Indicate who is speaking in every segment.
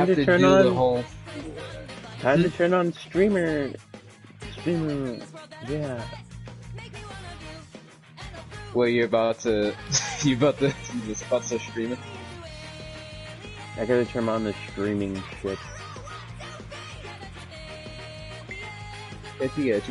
Speaker 1: have to
Speaker 2: turn
Speaker 1: do
Speaker 2: on
Speaker 1: the whole.
Speaker 2: time to turn on streamer. Yeah.
Speaker 1: Well, you're about to start streaming.
Speaker 2: I gotta turn on the streaming shit.
Speaker 1: Get you.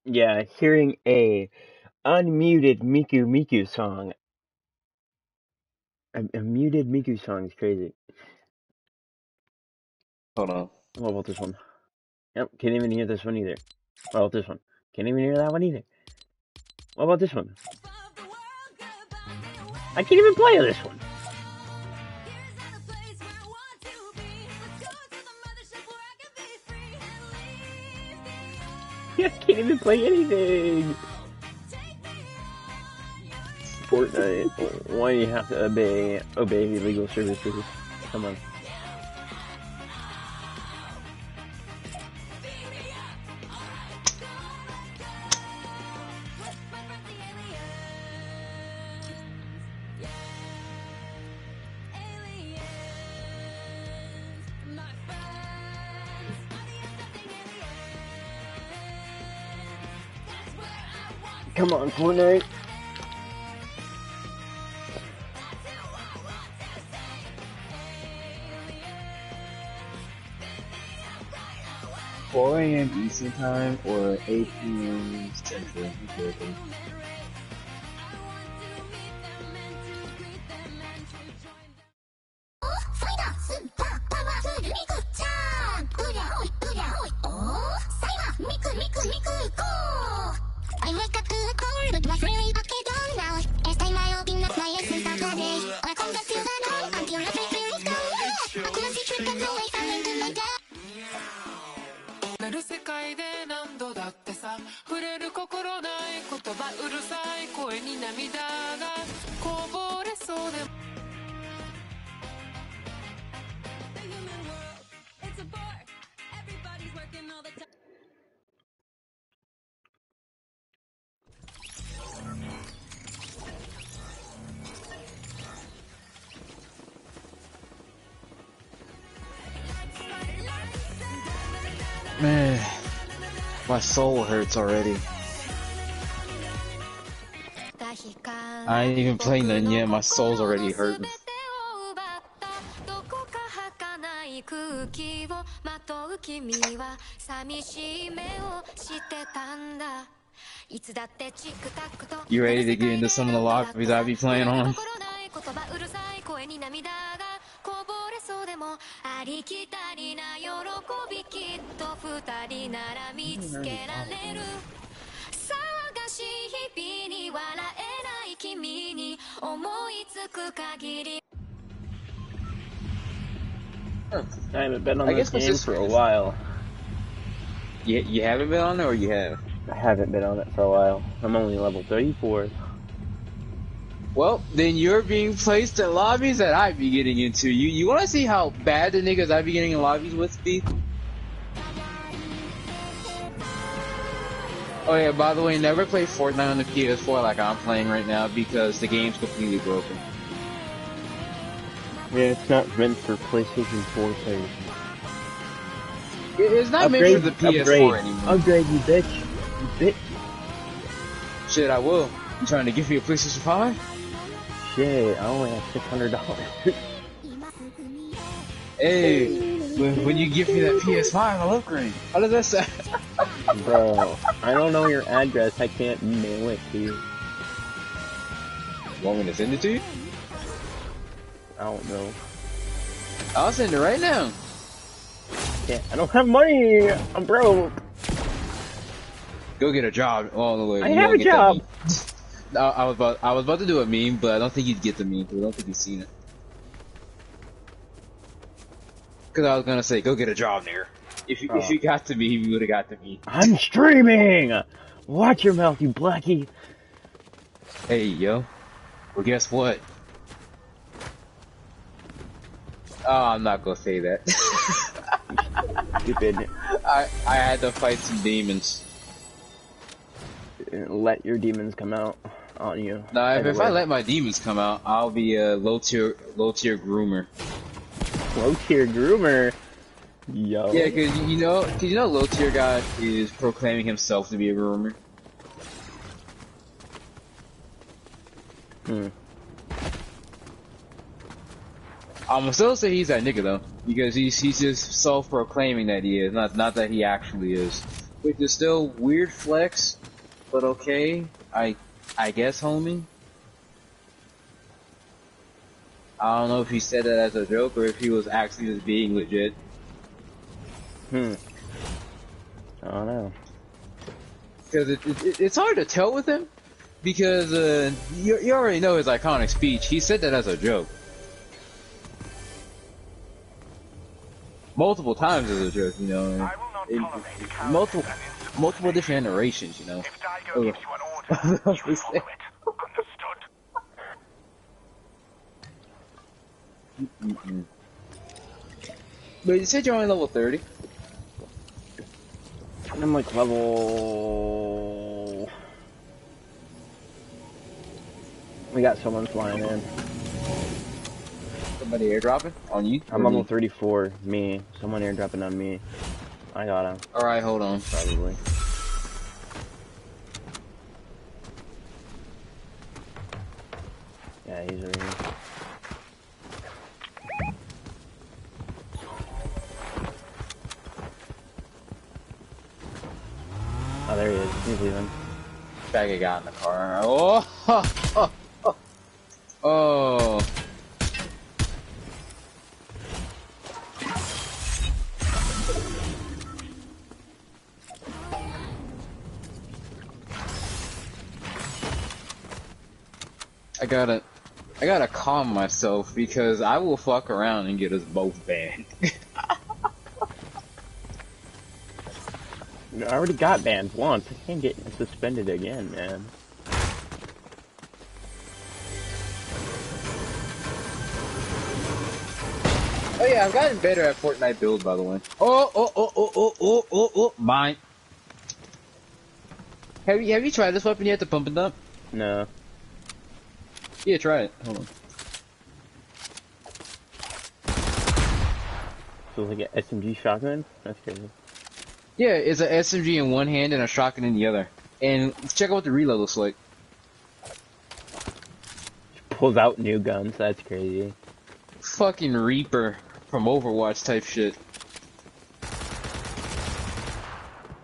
Speaker 2: Yeah, hearing a unmuted Miku song. A muted Miku song is crazy.
Speaker 1: Hold on.
Speaker 2: What about this one? Yep, can't even hear this one either. What about this one? Can't even hear that one either. What about this one? I can't even play this one. I can't even play anything. Fortnite, why do you have to obey legal services? Come on. Come on, Fortnite.
Speaker 1: $4 a.m. Eastern time or 8 p.m. Central. Man, my soul hurts already. I ain't even playing nothing yet, my soul's already hurting. You ready to get into some of the lobbies I be playing on?
Speaker 2: I haven't been on this game for a while.
Speaker 1: You haven't been on it, or you have?
Speaker 2: I haven't been on it for a while. I'm only level 34.
Speaker 1: Well, then you're being placed in lobbies that I be getting into. You want to see how bad the niggas I be getting in lobbies with be? Oh yeah, by the way, never play Fortnite on the PS4 like I'm playing right now because the game's completely broken.
Speaker 2: Yeah, it's not meant for PlayStation 4 players.
Speaker 1: It's not meant for the PS4 anymore.
Speaker 2: Upgrade, you bitch. You bitch.
Speaker 1: Shit, I will. You trying to give me a PlayStation 5?
Speaker 2: Shit, I only have $600.
Speaker 1: Hey, when you give me that PS5, I'll upgrade. How does that sound?
Speaker 2: Bro, I don't know your address. I can't mail it to you.
Speaker 1: Want me to send it to you?
Speaker 2: I don't know.
Speaker 1: I'll send it right now.
Speaker 2: Yeah, I don't have money. I'm broke.
Speaker 1: Go get a job all the way.
Speaker 2: I have a job.
Speaker 1: I was about to do a meme, but I don't think you'd get the meme because I don't think you've seen it. Because I was gonna say, go get a job there. If you got to me, you would have got to me.
Speaker 2: I'm streaming. Watch your mouth, you blackie.
Speaker 1: Hey, yo. Well, guess what? Oh, I'm not gonna say that.
Speaker 2: Stupid.
Speaker 1: I had to fight some demons.
Speaker 2: Let your demons come out on you.
Speaker 1: Nah, if I let my demons come out, I'll be a low tier groomer.
Speaker 2: Low tier groomer. Yo.
Speaker 1: Yeah, cause you know, low tier guy is proclaiming himself to be a groomer. I'm still say he's that nigga though, because he's just self-proclaiming that he is, not that he actually is. Which is still weird flex, but okay. I guess, homie. I don't know if he said that as a joke or if he was actually just being legit.
Speaker 2: I don't know.
Speaker 1: Because it's hard to tell with him, because you already know his iconic speech. He said that as a joke. Multiple times as a joke, you know. Multiple different iterations, you know. But you said you're only level 30.
Speaker 2: I'm like level... We got someone flying in.
Speaker 1: Somebody airdropping on you?
Speaker 2: I'm level 34. Me. Someone airdropping on me. I got him.
Speaker 1: Alright, hold on.
Speaker 2: Probably. Yeah, he's right here. Oh, there he is. He's leaving.
Speaker 1: Faggot got in the car. Oh! Oh! I gotta calm myself because I will fuck around and get us both banned.
Speaker 2: I already got banned once. I can't get suspended again, man.
Speaker 1: Oh yeah, I've gotten better at Fortnite build, by the way. Oh, mine. Have you tried this weapon yet, the pump and dump?
Speaker 2: No.
Speaker 1: Yeah, try it. Hold on.
Speaker 2: So like an SMG shotgun? That's crazy.
Speaker 1: Yeah, it's an SMG in one hand and a shotgun in the other. And check out what the reload looks like.
Speaker 2: Pulls out new guns, that's crazy.
Speaker 1: Fucking Reaper from Overwatch type shit.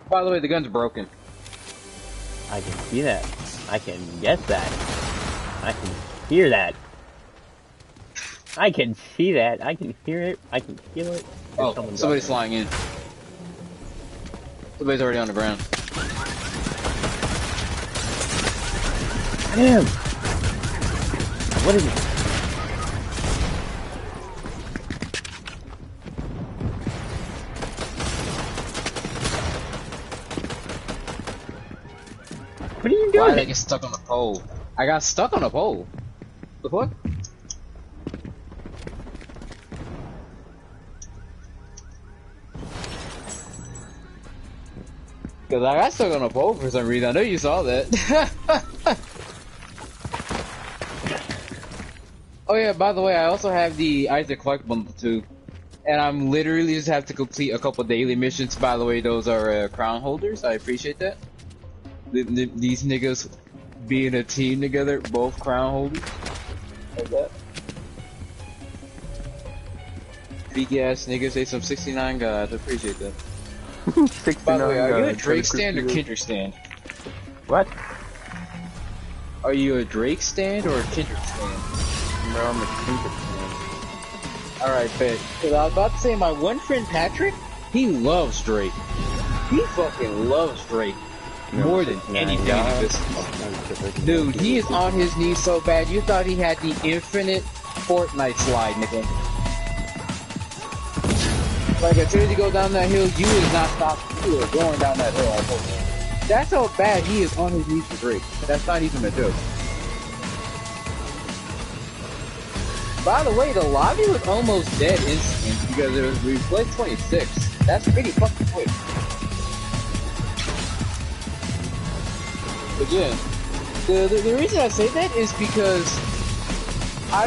Speaker 1: By the way, the gun's broken.
Speaker 2: I can see that. I can guess that. I can hear that. I can see that. I can hear it. I can feel it.
Speaker 1: Oh, somebody's flying in. Somebody's already on the ground.
Speaker 2: Damn! What is it? What are you doing?
Speaker 1: Why did I get stuck on the pole? I got stuck on a pole. The fuck? Cause I got stuck on a pole for some reason. I know you saw that. Oh yeah, by the way, I also have the Isaac Clarke bundle too. And I'm literally just have to complete a couple daily missions. By the way, those are crown holders. I appreciate that. These niggas being a team together, both crown holders. Like that. Big ass niggas, they some 69 guys. I appreciate that.
Speaker 2: 69
Speaker 1: By the way, are you a
Speaker 2: guys.
Speaker 1: Drake stand or Kendrick stand?
Speaker 2: What?
Speaker 1: Are you a Drake stand or a Kendrick stand?
Speaker 2: No, I'm a Kendrick fan.
Speaker 1: Alright, bet. Cause I was about to say, my one friend Patrick, he loves Drake. He fucking loves Drake. More than anything in this. Dude, he is on his knees so bad, you thought he had the infinite Fortnite slide, nigga. Like, as soon as you go down that hill, you is not stopping. You are going down that hill, I told you. That's how bad he is on his knees for Drake. That's not even a joke. By the way, the lobby was almost dead instantly because it was, we played 26. That's pretty fucking quick. But yeah, the reason I say that is because I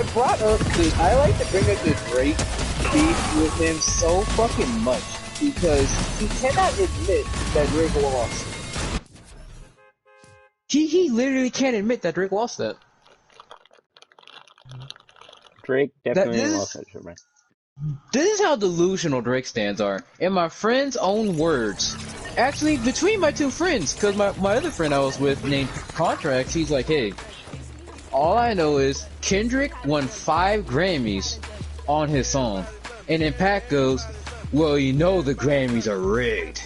Speaker 1: like to bring up the Drake beef with him so fucking much because he cannot admit that Drake lost. He literally can't admit that Drake lost that.
Speaker 2: Drake definitely lost that shit, man.
Speaker 1: This is how delusional Drake stands are. In my friend's own words. Actually, between my two friends, because my other friend I was with named Contracts, he's like, hey, all I know is Kendrick won 5 Grammys on his song. And then Pat goes, well, you know the Grammys are rigged.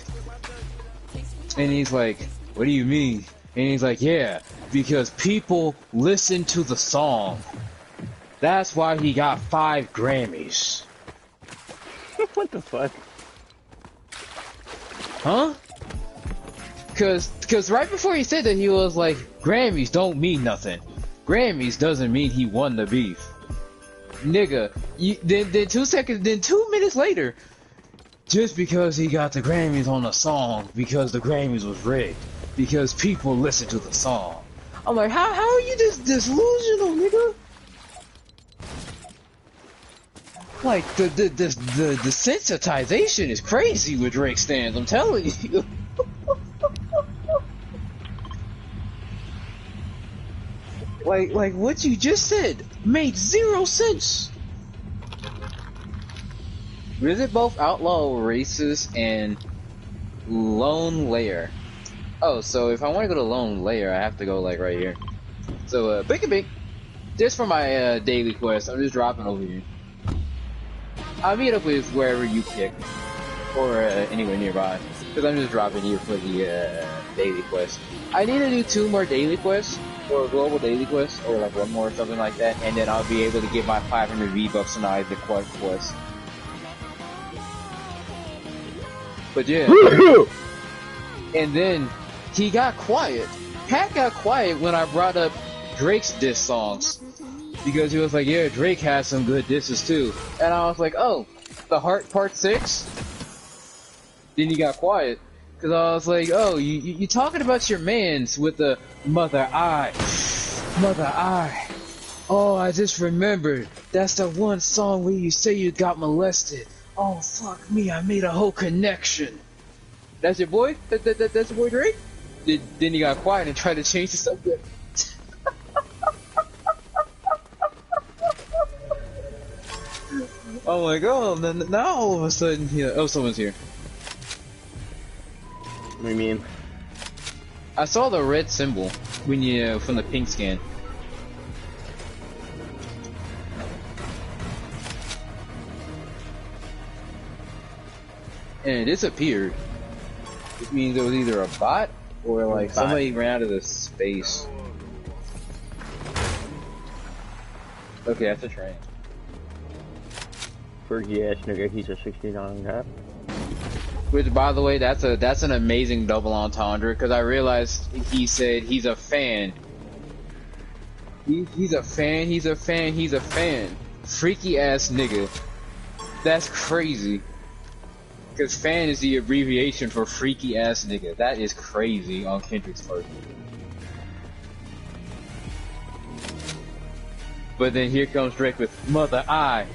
Speaker 1: And he's like, what do you mean? And he's like, yeah, because people listen to the song. That's why he got 5 Grammys.
Speaker 2: What the fuck?
Speaker 1: Huh? Cause right before he said that, he was like, Grammys don't mean nothing. Grammys doesn't mean he won the beef. Nigga, then 2 minutes later, just because he got the Grammys on the song, because the Grammys was rigged, because people listen to the song. I'm like, how are you this delusional, nigga? Like, the sensitization is crazy with Drake stands, I'm telling you. like what you just said made 0 sense. Visit both Outlaw Races and Lone Lair. Oh, so if I want to go to Lone Lair, I have to go like right here. So, bink. Just for my daily quest, I'm just dropping over here. I'll meet up with wherever you pick, or anywhere nearby, because I'm just dropping you for the daily quest. I need to do 2 more daily quests, or a global daily quest, or like 1 more or something like that, and then I'll be able to get my 500 V-Bucks and I the quest. But yeah, and then he got quiet. Pat got quiet when I brought up Drake's diss songs. Because he was like, yeah, Drake has some good disses too. And I was like, oh, The Heart Part 6? Then he got quiet. Because I was like, oh, you talking about your mans with the Mother I. Oh, I just remembered. That's the one song where you say you got molested. Oh, fuck me, I made a whole connection. That's your boy? That's your boy Drake? Then he got quiet and tried to change the subject. Oh my god, now all of a sudden, oh, someone's here.
Speaker 2: What do you mean?
Speaker 1: I saw the red symbol when you, from the pink scan. And it disappeared. Which means it was either a bot, or like somebody ran out of the space. Okay, that's a train.
Speaker 2: Fergie ass nigga, he's a 16 on top.
Speaker 1: Which, by the way, that's an amazing double entendre, because I realized he said he's a fan. He's a fan. Freaky ass nigga. That's crazy. Because fan is the abbreviation for freaky ass nigga. That is crazy on Kendrick's part. But then here comes Drake with Mother I.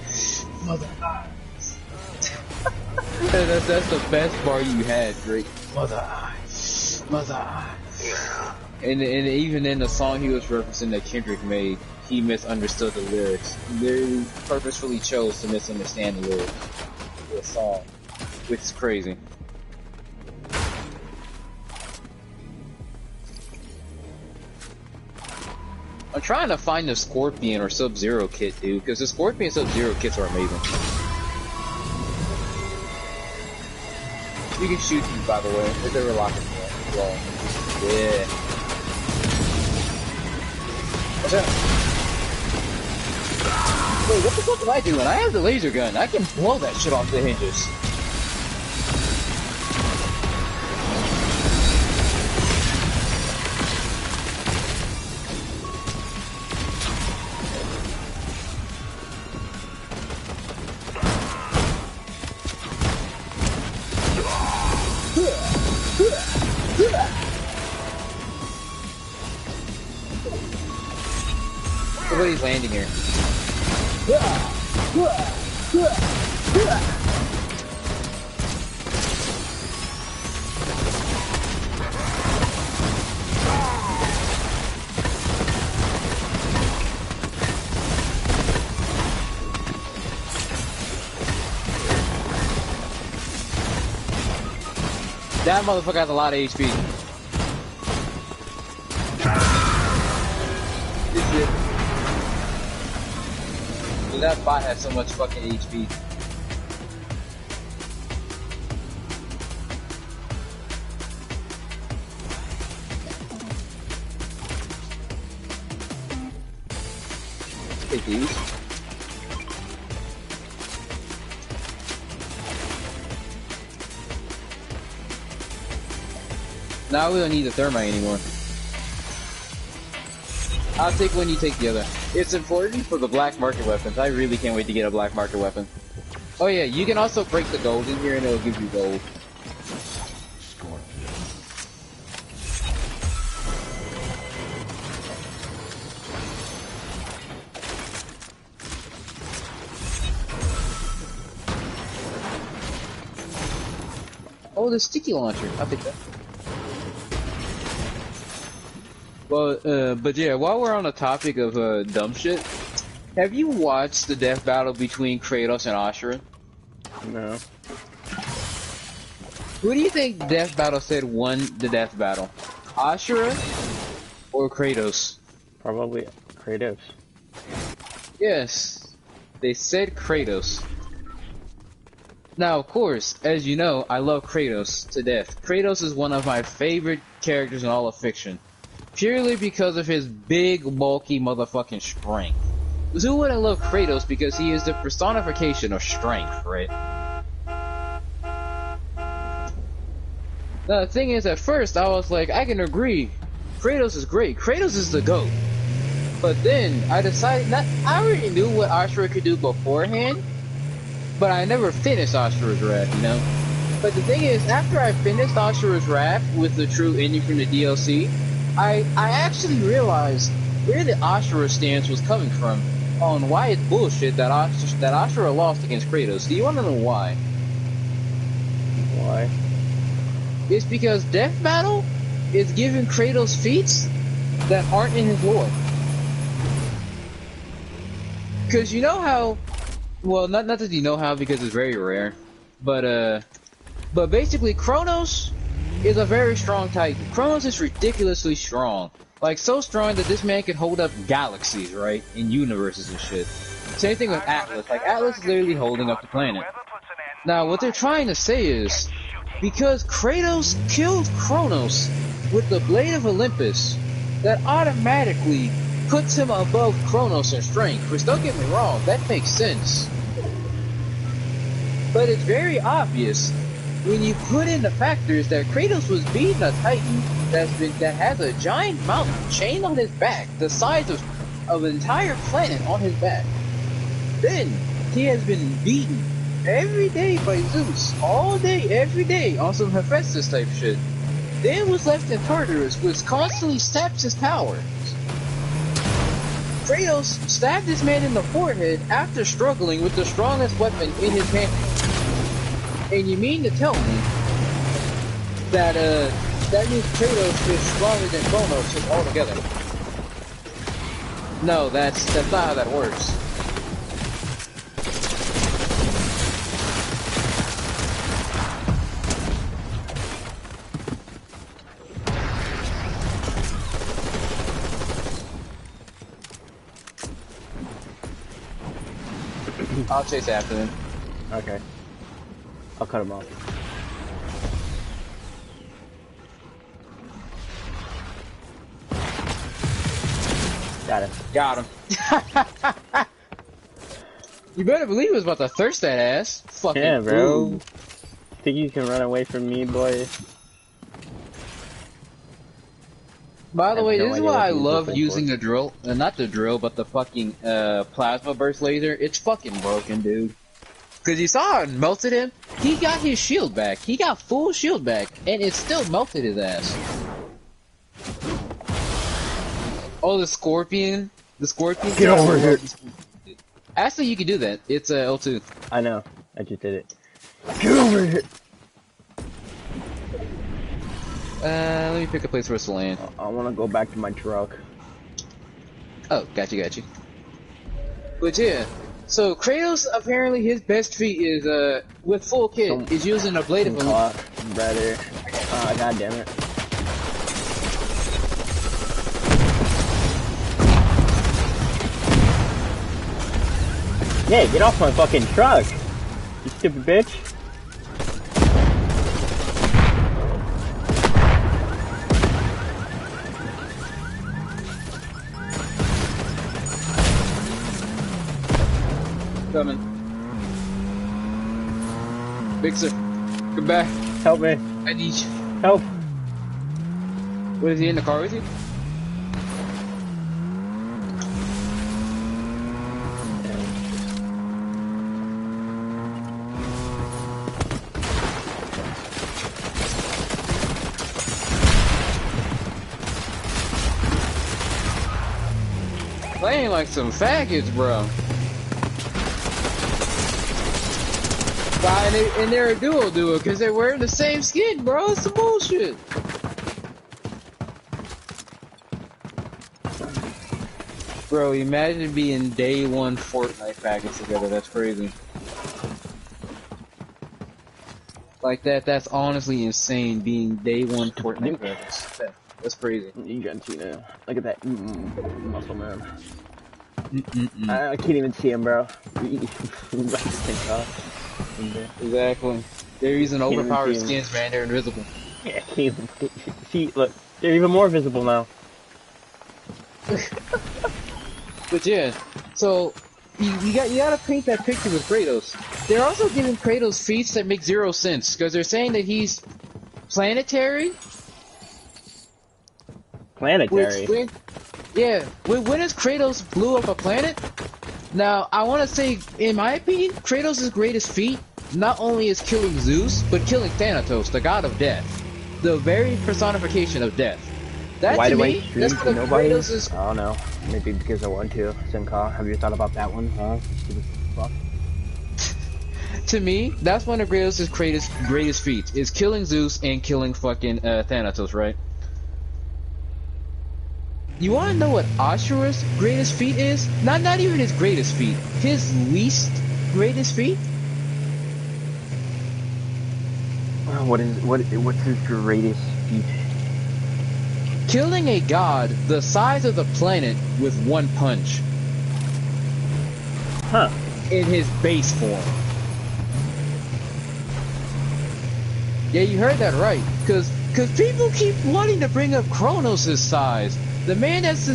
Speaker 1: That's the best bar you had, Drake. Mother I. And even in the song he was referencing that Kendrick made, he misunderstood the lyrics. He literally purposefully chose to misunderstand the lyrics of the song, which is crazy. I'm trying to find the Scorpion or Sub-Zero kit, dude, because the Scorpion and Sub-Zero kits are amazing. You can shoot these, by the way, if they were locked in there. Well, yeah. What's that? Wait, what the fuck am I doing? I have the laser gun. I can blow that shit off the hinges. Somebody's landing here. That motherfucker has a lot of HP. Dude, that bot has so much fucking HP. Take these. Now we don't need the thermite anymore. I'll take one, you take the other. It's important for the black market weapons. I really can't wait to get a black market weapon. Oh yeah, you can also break the gold in here and it'll give you gold. Oh, the sticky launcher. I'll take that. Well, but yeah, while we're on the topic of dumb shit, have you watched the death battle between Kratos and Ashura?
Speaker 2: No.
Speaker 1: Who do you think death battle said won the death battle? Ashura or Kratos?
Speaker 2: Probably Kratos.
Speaker 1: Yes, they said Kratos. Now, of course, as you know, I love Kratos to death. Kratos is one of my favorite characters in all of fiction. Purely because of his big, bulky motherfucking strength. Who wouldn't love Kratos because he is the personification of strength, right? Now, the thing is, at first, I was like, I can agree. Kratos is great. Kratos is the GOAT. But then, I decided I already knew what Ashura could do beforehand, but I never finished Ashura's Wrath, you know? But the thing is, after I finished Ashura's Wrath with the true ending from the DLC, I actually realized where the Ashura stance was coming from on why it's bullshit that Ashura lost against Kratos. Do you want to know why?
Speaker 2: Why?
Speaker 1: It's because Death Battle is giving Kratos feats that aren't in his lore. Because you know how, well, not that you know how because it's very rare, but basically Kronos is a very strong Titan. Kronos is ridiculously strong. Like, so strong that this man can hold up galaxies, right? In universes and shit. Same thing with Atlas. Like, Atlas is literally holding up the planet. Now, what they're trying to say is, because Kratos killed Kronos with the Blade of Olympus, that automatically puts him above Kronos in strength. Which, don't get me wrong, that makes sense. But it's very obvious when you put in the factors that Kratos was beating a Titan that has a giant mountain chained on his back, the size of an entire planet on his back. Then he has been beaten every day by Zeus, all day, every day, on some Hephaestus type shit. Then was left in Tartarus, which constantly saps his power. Kratos stabbed this man in the forehead after struggling with the strongest weapon in his pantheon. And you mean to tell me that that means Kratos is stronger than Kronos altogether? No, that's not how that works. I'll chase after them.
Speaker 2: Okay. I'll cut him off. Got him.
Speaker 1: Got him. You better believe it was about to thirst that ass. Fucking
Speaker 2: yeah, bro.
Speaker 1: food.
Speaker 2: Think you can run away from me, boy?
Speaker 1: By the way, this is why I love using the drill. Not the drill, but the fucking plasma burst laser. It's fucking broken, dude. Because you saw it melted him. He got his shield back. He got full shield back. And it still melted his ass. Oh, the scorpion. The scorpion.
Speaker 2: Get over here.
Speaker 1: Actually, you can do that. It's L2.
Speaker 2: I know. I just did it. Get over here.
Speaker 1: Let me pick a place for us to land.
Speaker 2: I want to go back to my truck.
Speaker 1: Oh, got you. But yeah, so Kratos apparently his best feat is with full kit is using a blade of
Speaker 2: brother. God damn it. Yeah, get off my fucking truck, you stupid bitch.
Speaker 1: Coming. Fixer, come back.
Speaker 2: Help me.
Speaker 1: I need you.
Speaker 2: Help.
Speaker 1: What, is he in the car with you? Playing like some faggots, bro. And they're a duo because they're wearing the same skin, bro. It's some bullshit. Bro, imagine being day one Fortnite faggots together. That's crazy. Like that's honestly insane. Being day one Fortnite faggots. That's crazy.
Speaker 2: You got you now. Look at that muscle man. I can't even see him, bro.
Speaker 1: Exactly. They're using overpowered skins, man. They're invisible.
Speaker 2: Yeah, can't even see. Look, they're even more visible now.
Speaker 1: But yeah, so you gotta paint that picture with Kratos. They're also giving Kratos feats that make zero sense because they're saying that he's planetary.
Speaker 2: Planetary.
Speaker 1: When has Kratos blew up a planet? Now, I want to say, in my opinion, Kratos' greatest feat not only is killing Zeus, but killing Thanatos, the god of death. The very personification of death. That,
Speaker 2: why
Speaker 1: to
Speaker 2: do
Speaker 1: me,
Speaker 2: I stream
Speaker 1: that's
Speaker 2: to nobody?
Speaker 1: Kratos'
Speaker 2: I don't know. Maybe because I want to. Sinka, have you thought about that one, huh? Fuck.
Speaker 1: To me, that's one of Kratos' greatest feats, is killing Zeus and killing fucking Thanatos, right? You want to know what Ashura's greatest feat is? Not even his greatest feat. His least greatest feat?
Speaker 2: What's his greatest feat?
Speaker 1: Killing a god the size of the planet with one punch.
Speaker 2: Huh.
Speaker 1: In his base form. Yeah, you heard that right. Cause people keep wanting to bring up Kronos' size. The man that's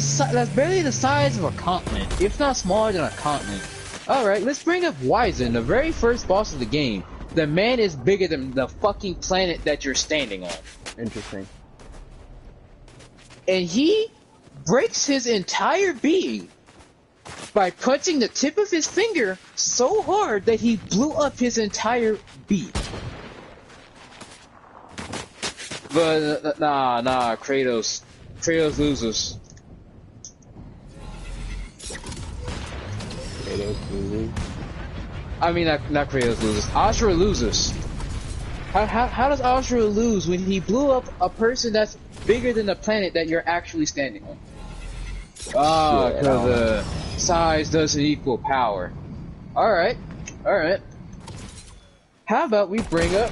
Speaker 1: barely the size of a continent, if not smaller than a continent. Alright, let's bring up Wyzen, the very first boss of the game. The man is bigger than the fucking planet that you're standing on.
Speaker 2: Interesting.
Speaker 1: And he breaks his entire being by punching the tip of his finger so hard that he blew up his entire being. But, nah, Kratos loses.
Speaker 2: Kratos loses?
Speaker 1: I mean, not Kratos loses. Ashura loses. How does Ashura lose when he blew up a person that's bigger than the planet that you're actually standing on? Because size doesn't equal power. Alright. How about we bring up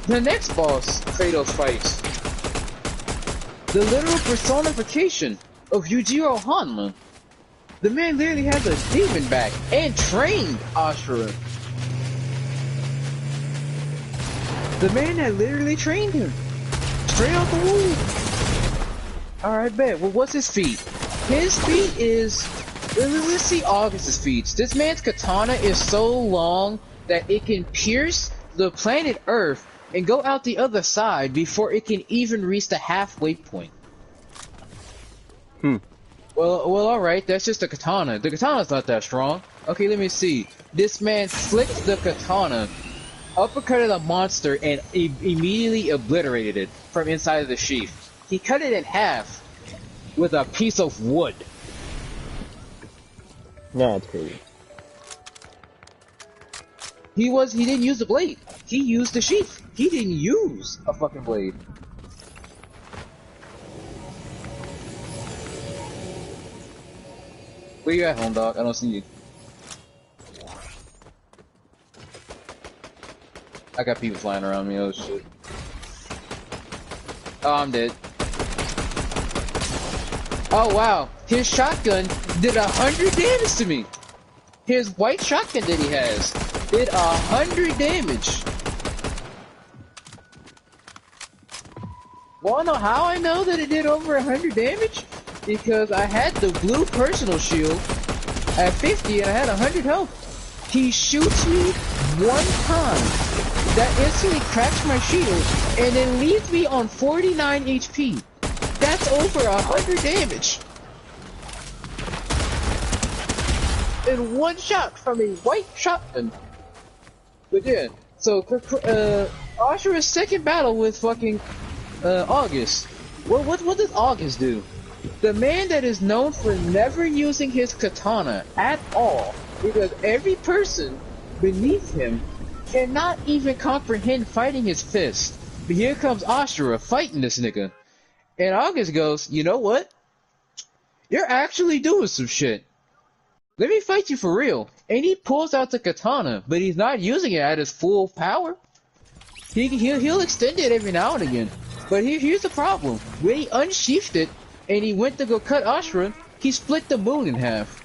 Speaker 1: the next boss Kratos fights? The literal personification of Yujiro Hanma. The man literally has a demon back and trained Ashura. The man that literally trained him. Straight out the womb. Alright, bet. Well, what's his feat? His feat is... Let's see August's feats. This man's katana is so long that it can pierce the planet Earth and go out the other side before it can even reach the halfway point. Well, alright, that's just a katana. The katana's not that strong. Okay, let me see. This man flicked the katana, uppercutted a monster, and immediately obliterated it from inside of the sheath. He cut it in half with a piece of wood.
Speaker 2: Nah, it's crazy.
Speaker 1: He didn't use the blade. He used the sheath. He didn't use a fucking blade. Where you at, home dog? I don't see you. I got people flying around me, oh shit. Oh, I'm dead. Oh wow, his shotgun did 100 damage to me. His white shotgun that he has did 100 damage. Wanna know how I know that it did over 100 damage? Because I had the blue personal shield at 50 and I had 100 health. He shoots me one time, that instantly cracks my shield, and then leaves me on 49 HP. That's over 100 damage. In one shot from a white shotgun. But yeah, so Ashura's second battle with fucking August. What does August do? The man that is known for never using his katana at all, because every person beneath him cannot even comprehend fighting his fist. But here comes Ashura fighting this nigga. And August goes, you know what? You're actually doing some shit. Let me fight you for real. And he pulls out the katana, but he's not using it at his full power. He'll extend it every now and again. But here's the problem. When he unsheathed it, and he went to go cut Ashura, he split the moon in half.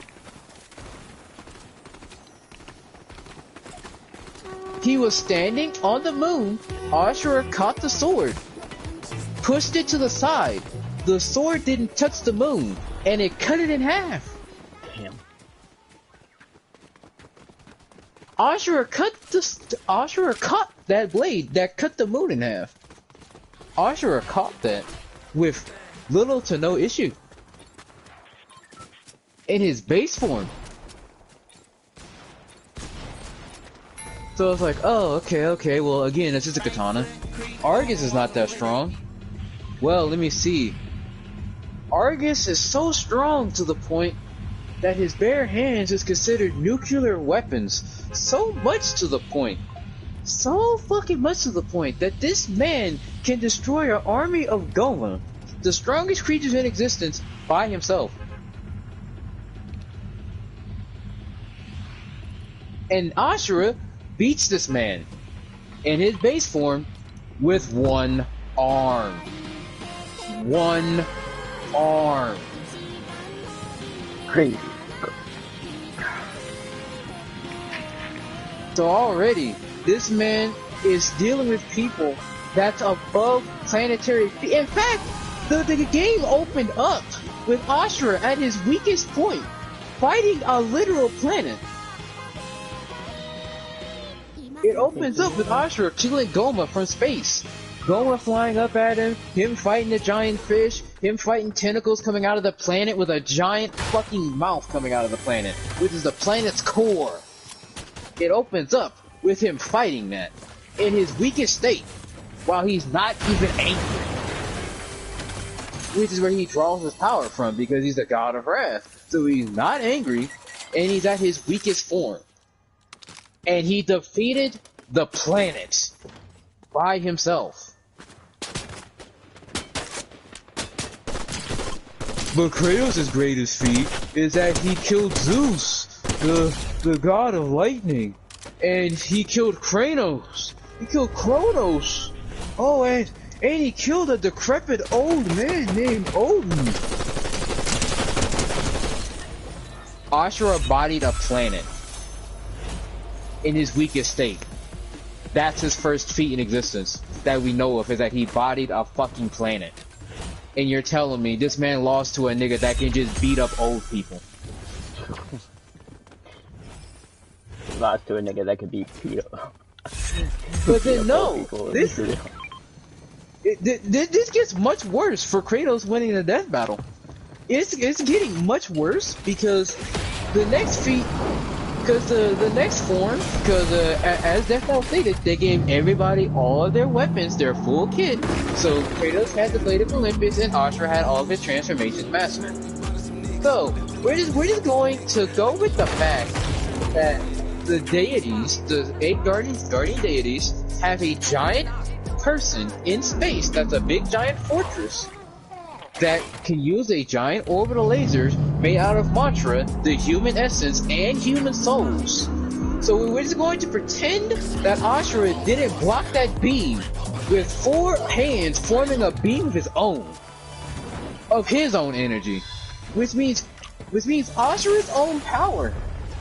Speaker 1: He was standing on the moon, Ashura caught the sword, pushed it to the side. The sword didn't touch the moon, and it cut it in half.
Speaker 2: Damn.
Speaker 1: Ashura caught that blade that cut the moon in half. Ashura caught that with little to no issue. In his base form. So it's like, oh, okay, well again, it's just a katana. Argus is not that strong. Well, let me see. Argus is so strong to the point that his bare hands is considered nuclear weapons. So much to the point. So fucking much to the point that this man can destroy an army of Goma, the strongest creatures in existence, by himself. And Ashura beats this man in his base form with one arm. One arm.
Speaker 2: Crazy.
Speaker 1: So already, this man is dealing with people that's above planetary. In fact, the game opened up with Ashura at his weakest point, fighting a literal planet. It opens up with Ashura killing Goma from space. Goma flying up at him fighting a giant fish, him fighting tentacles coming out of the planet with a giant fucking mouth coming out of the planet, which is the planet's core. It opens up with him fighting that in his weakest state, while he's not even angry. Which is where he draws his power from, because he's the god of wrath. So he's not angry, and he's at his weakest form. And he defeated the planet by himself. But Kratos' greatest feat is that he killed Zeus, the god of lightning. And he killed Kratos. He killed Kronos. Oh, and he killed a decrepit old man named Odin. Ashura bodied a planet in his weakest state. That's his first feat in existence that we know of, is that he bodied a fucking planet. And you're telling me this man lost to a nigga that can just beat up old people.
Speaker 2: Lost to a nigga that could beat Peter.
Speaker 1: But then no, this gets much worse for Kratos winning the death battle. It's getting much worse because the next feat, because the next form, because as Death Battle stated, they gave everybody all of their weapons, their full kit. So Kratos had the Blade of Olympus and Ashura had all of his transformations mastered. So we're just going to go with the fact that the deities, the 8 guardian deities, have a giant person in space that's a big giant fortress that can use a giant orbital lasers made out of mantra, the human essence, and human souls. So we're just going to pretend that Ashura didn't block that beam with 4 hands forming a beam of his own energy, which means Ashura's own power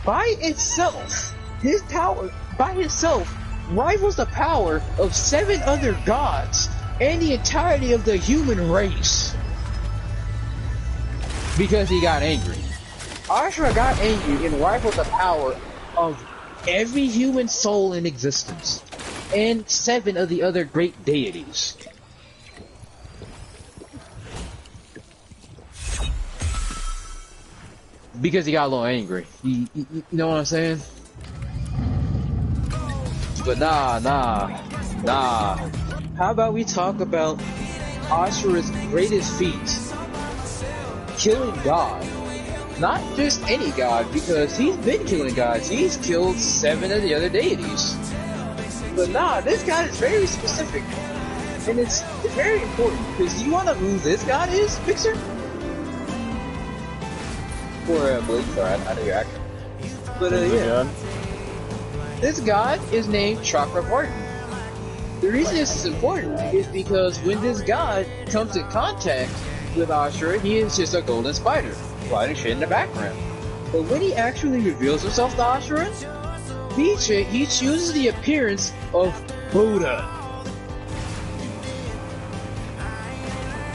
Speaker 1: by itself, his power by itself rivals the power of 7 other gods and the entirety of the human race. Because he got angry. Ashura got angry and rivaled the power of every human soul in existence and 7 of the other great deities. Because he got a little angry. You know what I'm saying? But nah. How about we talk about Ashura's greatest feat? Killing God. Not just any god, because he's been killing gods. He's killed 7 of the other deities. But nah, this god is very specific. And it's very important, because you wanna know who this god is, Mixer? Or Blake, sorry, I know you're acting. But yeah. This god is named Chakravartin. The reason this is important is because when this god comes in contact with Ashura, he is just a golden spider, flying shit in the background. But when he actually reveals himself to Ashura, he chooses the appearance of Buddha.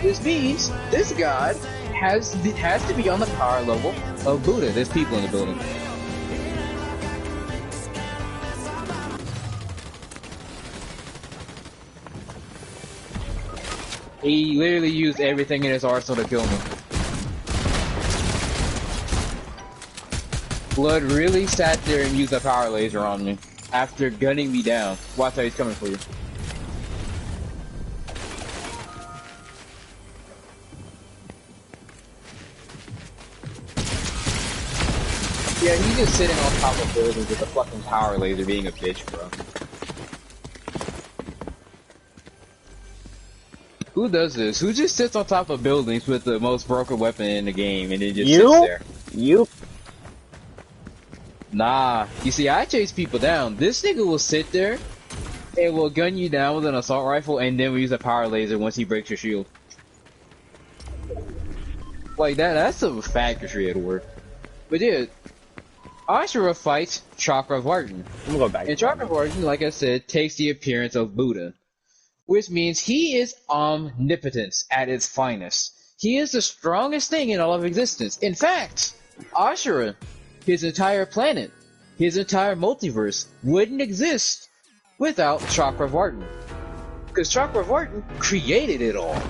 Speaker 1: This means this god has to be on the power level of Buddha. There's people in the building. He literally used everything in his arsenal to kill me. Blood really sat there and used a power laser on me after gunning me down. Watch how he's coming for you. Yeah, he's just sitting on top of buildings with a fucking power laser being a bitch, bro. Who does this? Who just sits on top of buildings with the most broken weapon in the game and then just sits there?
Speaker 2: You?
Speaker 1: Nah. You see, I chase people down. This nigga will sit there and will gun you down with an assault rifle and then will use a power laser once he breaks your shield. Like that's a factory at work. But yeah, Ashura fights Chakravartin.
Speaker 2: I'm gonna go back.
Speaker 1: And Chakravartin, like I said, takes the appearance of Buddha, which means he is omnipotence at its finest. He is the strongest thing in all of existence. In fact, Ashura, his entire planet, his entire multiverse, wouldn't exist without Chakravartin. Because Chakravartin created it all.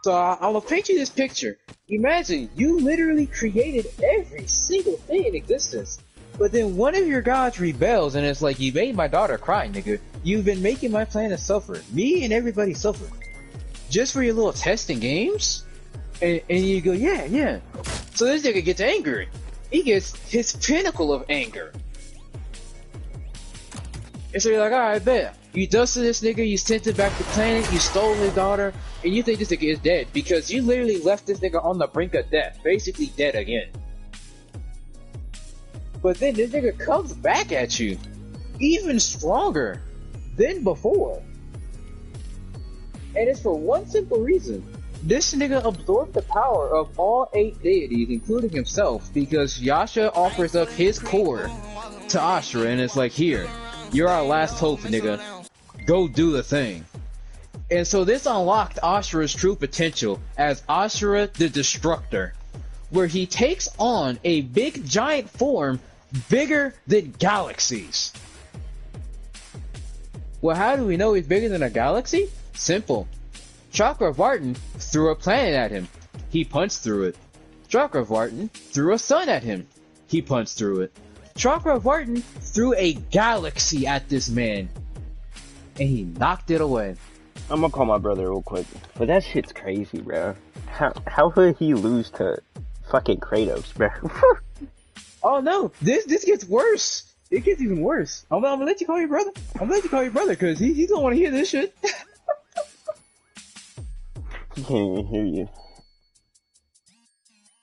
Speaker 1: So I'll paint you this picture. Imagine, you literally created every single thing in existence. But then one of your gods rebels and it's like, you made my daughter cry, nigga. You've been making my planet suffer. Me and everybody suffer. Just for your little testing games? And you go, yeah. So this nigga gets angry. He gets his pinnacle of anger. And so you're like, alright, bet. You dusted this nigga, you sent it back to planet, you stole his daughter, and you think this nigga is dead because you literally left this nigga on the brink of death. Basically dead again. But then this nigga comes back at you, even stronger than before. And it's for one simple reason. This nigga absorbed the power of all 8 deities, including himself, because Yasha offers up his core to Ashura, and it's like, here, you're our last hope, nigga. Go do the thing. And so this unlocked Ashura's true potential as Ashura the Destructor, where he takes on a big giant form bigger than galaxies. Well, how do we know he's bigger than a galaxy? Simple. Chakravartin threw a planet at him. He punched through it. Chakravartin threw a sun at him. He punched through it. Chakravartin threw a galaxy at this man. And he knocked it away.
Speaker 2: I'm gonna call my brother real quick. But that shit's crazy, bro. How would he lose to fucking Kratos, bro?
Speaker 1: Oh no, this gets worse. It gets even worse. I'm gonna let you call your brother. I'm gonna let you call your brother because he don't want to hear this shit.
Speaker 2: He can't even hear you.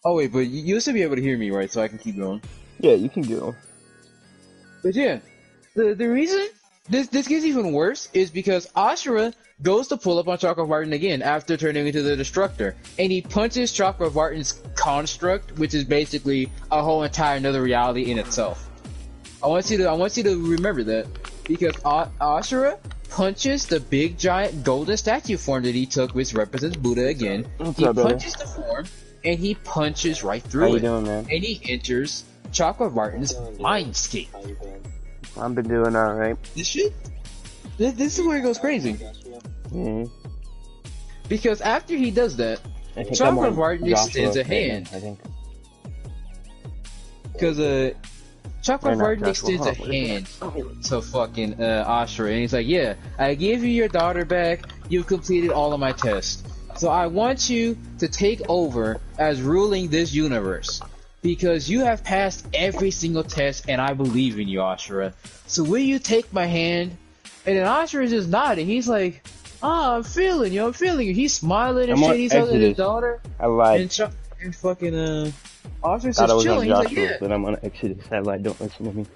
Speaker 1: Oh wait, but you'll still be able to hear me, right? So I can keep going.
Speaker 2: Yeah, you can go.
Speaker 1: But yeah, the reason this gets even worse is because Ashura goes to pull up on Chakra Vartan again after turning into the Destructor, and he punches Chakra Vartan's construct, which is basically a whole entire another reality in itself. I want you to remember that because Ashura punches the big giant golden statue form that he took, which represents Buddha again. He punches the form, and he punches right through it.
Speaker 2: How you doing, man?
Speaker 1: And he enters Chakra Vartan's mindscape.
Speaker 2: I've been doing alright.
Speaker 1: This is where it goes crazy.
Speaker 2: Mm-hmm.
Speaker 1: Because after he does that, Chakra Vartan extends a hand.
Speaker 2: I think.
Speaker 1: Because Chakra Vartan extends a hand to fucking Ashura, and he's like, yeah, I gave you your daughter back, you've completed all of my tests. So I want you to take over as ruling this universe. Because you have passed every single test, and I believe in you, Ashura. So will you take my hand? And then Ashura is just nodding. He's like, I'm feeling you, I'm feeling you. He's smiling and shit. He's hugging his daughter.
Speaker 2: I lied.
Speaker 1: And fucking, Ashura's
Speaker 2: Thought I
Speaker 1: just
Speaker 2: was
Speaker 1: chilling.
Speaker 2: on
Speaker 1: He's
Speaker 2: Joshua,
Speaker 1: like, yeah.
Speaker 2: but I'm on Exodus. I lied. Don't listen to me.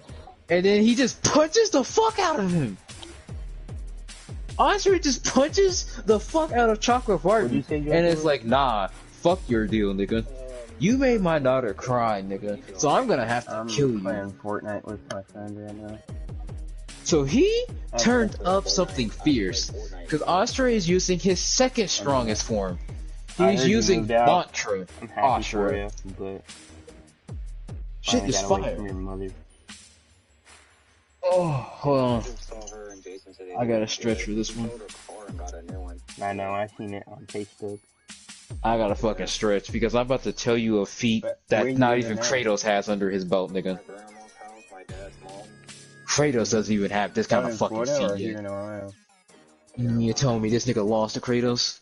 Speaker 1: And then he just punches the fuck out of him. Ashura just punches the fuck out of Chakra Vartan. And it's like, nah, fuck your deal, nigga. You made my daughter cry, nigga. So I'm gonna have to kill you.
Speaker 2: I'm playing Fortnite with my friend right now.
Speaker 1: So he turned up something fierce. Because Ashura is using his second strongest form. He's using Mantra Ashura. Shit is fire. Oh, hold on. I gotta stretch for this one.
Speaker 2: I know, I seen it on Facebook.
Speaker 1: I gotta fucking stretch because I'm about to tell you a feat that not even Kratos has under his belt, nigga. Kratos doesn't even have this kind of fucking feat yet. You telling me this nigga lost to Kratos?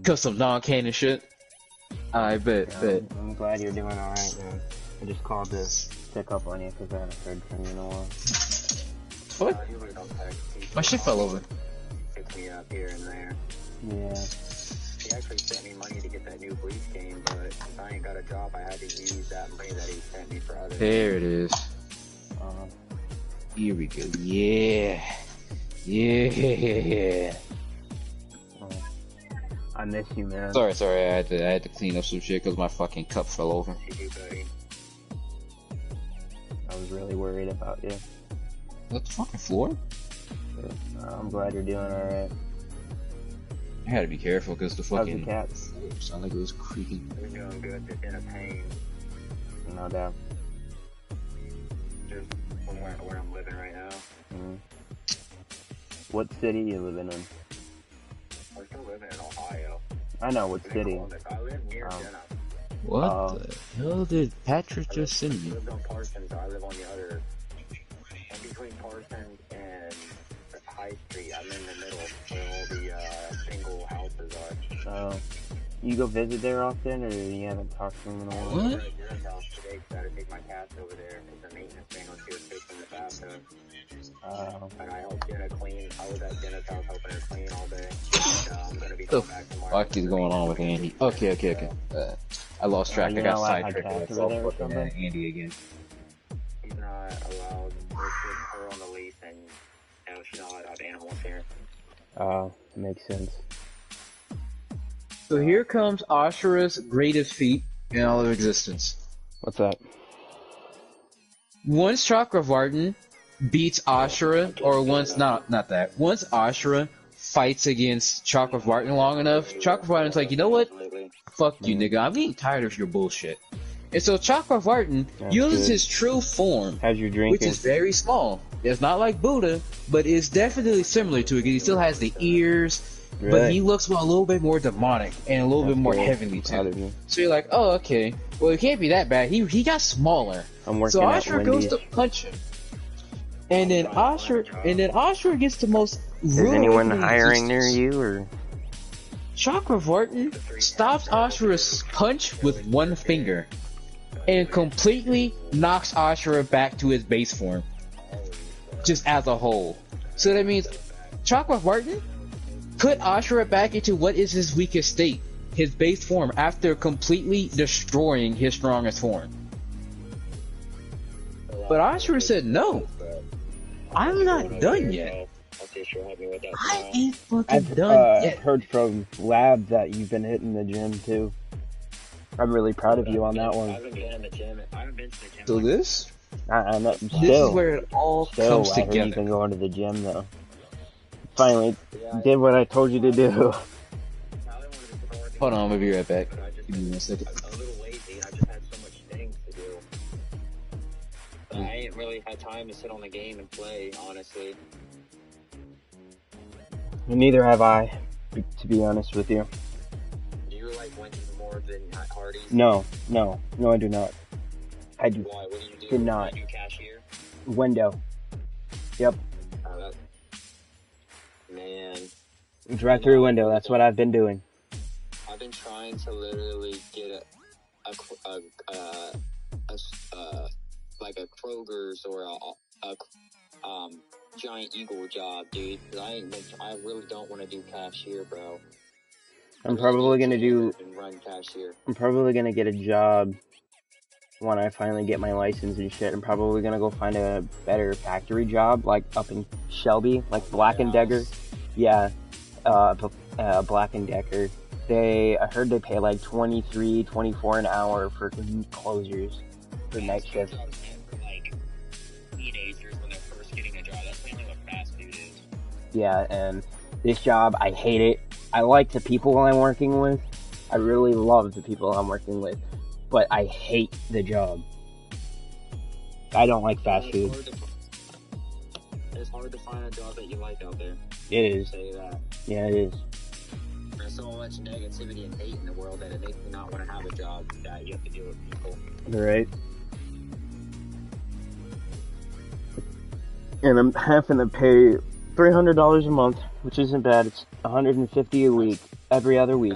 Speaker 1: Cause some non-canon shit? I bet.
Speaker 2: I'm glad you're doing alright, man. I just called to check up on you because I haven't heard from you in a while.
Speaker 1: What? My shit fell over.
Speaker 2: Yeah.
Speaker 3: He actually sent me money to get that new Bleach game, but if I ain't got a job, I had to use that money that he sent me for other.
Speaker 1: There it is. Here we go. Yeah.
Speaker 2: I miss you, man.
Speaker 1: Sorry. I had to clean up some shit because my fucking cup fell over.
Speaker 2: I was really worried about you.
Speaker 1: What the fucking floor?
Speaker 2: I'm glad you're doing alright.
Speaker 1: I had to be careful because the fucking
Speaker 2: cats
Speaker 1: sound like it was creaking.
Speaker 3: They're doing good. They're in a pain.
Speaker 2: No doubt.
Speaker 3: Just from where I'm living right now.
Speaker 2: Mm-hmm. What city you living in?
Speaker 3: We're still living in Ohio.
Speaker 2: I know what city.
Speaker 3: I live near Jenna.
Speaker 1: What the hell did Patrick just send me?
Speaker 3: I live on Parsons. I live on the other. In between Parsons and High Street. I'm in the middle where all the single houses are.
Speaker 2: Oh. You go visit there often, or you haven't talked to him in a while?
Speaker 1: What?
Speaker 3: Today, I had to take my cats over there because the maintenance man was here fixing the bathtub. And I helped Jenna clean. I was at Jenna's house helping her clean all day. And, I'm gonna be going back tomorrow.
Speaker 1: What is going on with Andy? Okay. I lost track. I got sidetracked with fucking Andy again.
Speaker 3: He's not allowed. There's just her on the lease, and she's not allowed to have animals here.
Speaker 2: Makes sense.
Speaker 1: So here comes Ashura's greatest feat in all of existence.
Speaker 2: What's that?
Speaker 1: Once Chakra Vartan beats Ashura, or once not that. Once Ashura fights against Chakra Vartan long enough, Chakra Vartan's like, you know what? Fuck you, nigga. I'm getting tired of your bullshit. And so Chakra Vartan uses his true form,
Speaker 2: How's your drinking?
Speaker 1: which is very small. It's not like Buddha, but it's definitely similar to it. He still has the ears.
Speaker 2: Right.
Speaker 1: But he looks a little bit more demonic and a little bit more heavenly too. So you're like, oh, okay. Well, it can't be that bad. He got smaller.
Speaker 2: I'm working
Speaker 1: so Ashura goes to punch him, and then Ashura gets the most
Speaker 2: Is anyone hiring near you, or?
Speaker 1: Chakravartin stops Ashura's punch with one finger and completely knocks Ashura back to his base form, just as a whole. So that means Chakravartin put Ashura back into what is his weakest state, his base form, after completely destroying his strongest form. But Ashura said, no, I'm not done yet. I ain't fucking done yet.
Speaker 2: I've heard from Lab that you've been hitting the gym too. I'm really proud of you on that one.
Speaker 3: I haven't been in the gym. I haven't been to the gym.
Speaker 1: So this?
Speaker 2: This
Speaker 1: is where it all comes
Speaker 2: I heard
Speaker 1: together.
Speaker 2: you've been going to the gym though. Finally, did what I told you to do.
Speaker 1: Hold on, I'm gonna be right back. Give me 1 second.
Speaker 3: I'm a little lazy. I just had so much things to do. I ain't really had time to sit on the game and play, honestly.
Speaker 2: Neither have I, to be honest with you.
Speaker 3: Do you like went to more than Hardee's?
Speaker 2: No, I do not. I do.
Speaker 3: Why? What do you do?
Speaker 2: Did not.
Speaker 3: Do you cashier?
Speaker 2: Window. Yep.
Speaker 3: Man.
Speaker 2: Drive through window. That's what I've been doing.
Speaker 3: I've been trying to literally get like a Kroger's or a Giant Eagle job, dude. I really don't want to do cashier, bro.
Speaker 2: I'm probably gonna
Speaker 3: run cashier.
Speaker 2: I'm probably gonna get a job when I finally get my license and shit. I'm probably gonna go find a better factory job, like up in Shelby, like Black and Decker. Yeah, Black and Decker. I heard they pay like $23, $24 an hour for closers for night shift.
Speaker 3: Like teenagers when they're first getting a job. That's mainly what fast food is.
Speaker 2: Yeah, and this job, I hate it. I like the people I'm working with. I really love the people I'm working with, but I hate the job. I don't like fast food.
Speaker 3: It's hard to find a job that you like out there.
Speaker 2: It is.
Speaker 3: Say that.
Speaker 2: Yeah, it is.
Speaker 3: There's so much negativity and hate in the world that it makes me not want to have a job that you have to deal with people.
Speaker 2: Right. And I'm having to pay $300 a month, which isn't bad. It's $150 a week, every other week.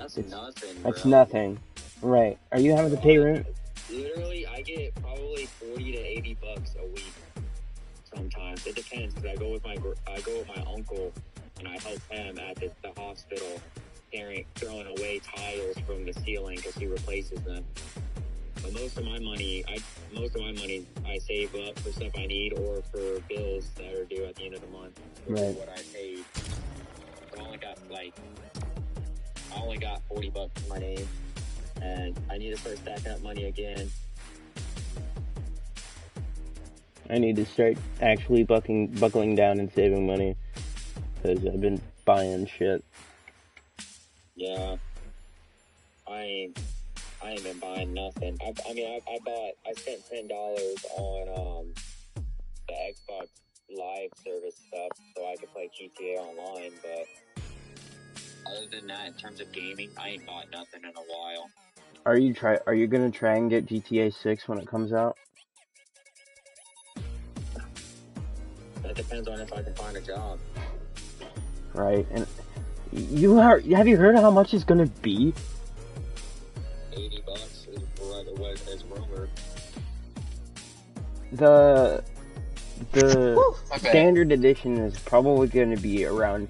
Speaker 2: That's nothing. Right. Are you having to pay rent?
Speaker 3: Literally, I get probably $40 to $80 a week. Sometimes it depends, because I go with my uncle and I help him at the hospital, throwing away tiles from the ceiling because he replaces them. But most of my money I save up for stuff I need or for bills that are due at the end of the month.
Speaker 2: Right.
Speaker 3: What I paid. I only got $40 in my name, and I need to start stacking up money again.
Speaker 2: I need to start actually buckling down and saving money, because I've been buying shit.
Speaker 3: Yeah. I ain't been buying nothing. I spent $10 on the Xbox Live service stuff so I could play GTA online, but other than that, in terms of gaming, I ain't bought nothing in a while.
Speaker 2: Are you gonna try and get GTA 6 when it comes out?
Speaker 3: That depends on if I can find a job.
Speaker 2: Right, and have you heard how much it's gonna be?
Speaker 3: $80 is rumored.
Speaker 2: The standard edition is probably gonna be around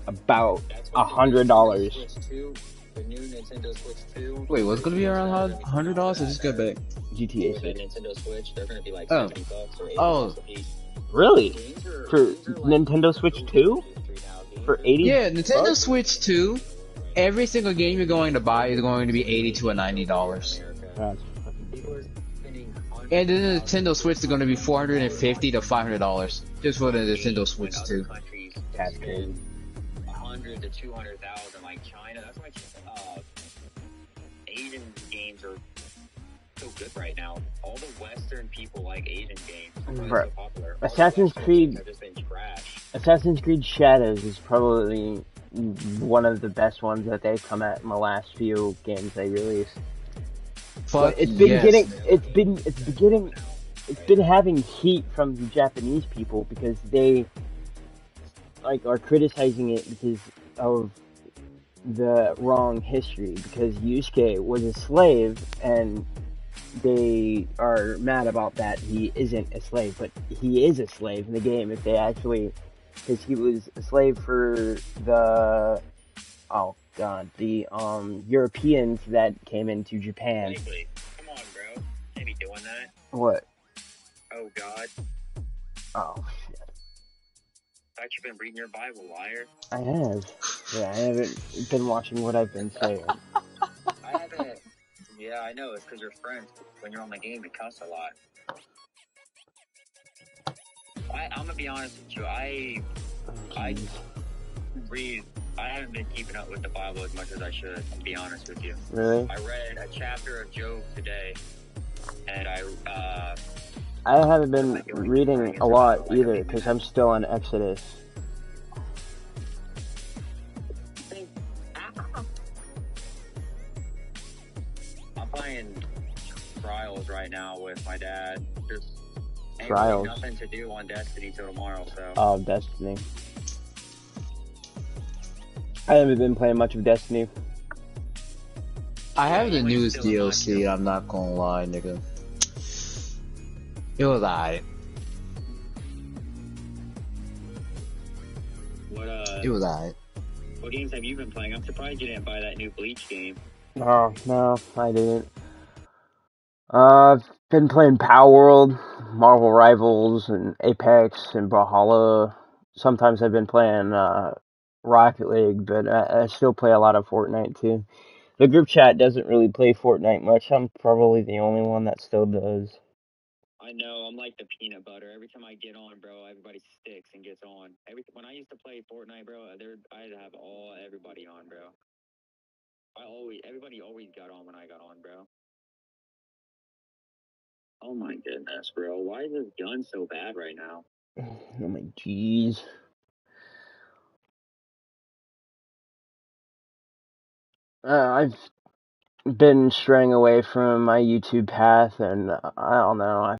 Speaker 2: about $100.
Speaker 3: The new Nintendo Switch 2.
Speaker 1: Wait, what's gonna be around $100? I just got back.
Speaker 2: GTA 6.
Speaker 3: The Nintendo Switch, they're gonna be like $70 or $80 a piece.
Speaker 2: Really? For Nintendo Switch 2? For $80?
Speaker 1: Yeah, Nintendo Switch 2. Every single game you're going to buy is going to be $80 to $90. And then the Nintendo Switch is going to be $450 to $500 just for the Nintendo Switch 2.
Speaker 2: That's crazy.
Speaker 3: 100 to 200,000, like China. That's why Asian games are so good right now. All the Western people like Asian games.
Speaker 2: Right.
Speaker 3: So popular.
Speaker 2: Assassin's Creed.
Speaker 3: Have just been trash.
Speaker 2: Assassin's Creed Shadows is probably one of the best ones that they've come at in the last few games they released.
Speaker 1: Fuck
Speaker 2: it's been having heat from the Japanese people because they like are criticizing it because of the wrong history. Because Yusuke was a slave, and they are mad about that. He isn't a slave, but he is a slave in the game. If they actually, because he was a slave for the the Europeans that came into Japan.
Speaker 3: Wait, come on, bro. Can't be doing that.
Speaker 2: What?
Speaker 3: Oh God.
Speaker 2: Oh shit.
Speaker 3: Thought you've been reading your Bible, liar.
Speaker 2: I have. Yeah, I haven't been watching what I've been saying.
Speaker 3: I haven't. Yeah, I know. It's because you're friends. When you're on the game, you cuss a lot. I'm gonna be honest with you. I haven't been keeping up with the Bible as much as I should. To be honest with you.
Speaker 2: Really?
Speaker 3: I read a chapter of Job today, and I
Speaker 2: haven't been reading a lot either because I'm still on Exodus.
Speaker 3: I'm playing Trials right now with my dad. There's
Speaker 2: Trials.
Speaker 3: Nothing to do on Destiny till tomorrow, so.
Speaker 2: Oh, Destiny. I haven't been playing much of Destiny.
Speaker 1: I have the newest DLC, I'm not gonna lie, nigga. It was alright. It was alright.
Speaker 3: What games have you been playing? I'm surprised you didn't buy that new Bleach game.
Speaker 2: Oh, no, I didn't. I've been playing Power World, Marvel Rivals, and Apex, and Brawlhalla. Sometimes I've been playing Rocket League, but I still play a lot of Fortnite too. The group chat doesn't really play Fortnite much. I'm probably the only one that still does.
Speaker 3: I know, I'm like the peanut butter. Every time I get on, bro, everybody sticks and gets on. When I used to play Fortnite, bro, I'd have everybody on, bro. Everybody always got on when I got on, bro. Oh my goodness, bro. Why is this gun so bad right now?
Speaker 2: Oh my jeez. I've been straying away from my YouTube path, and I don't know.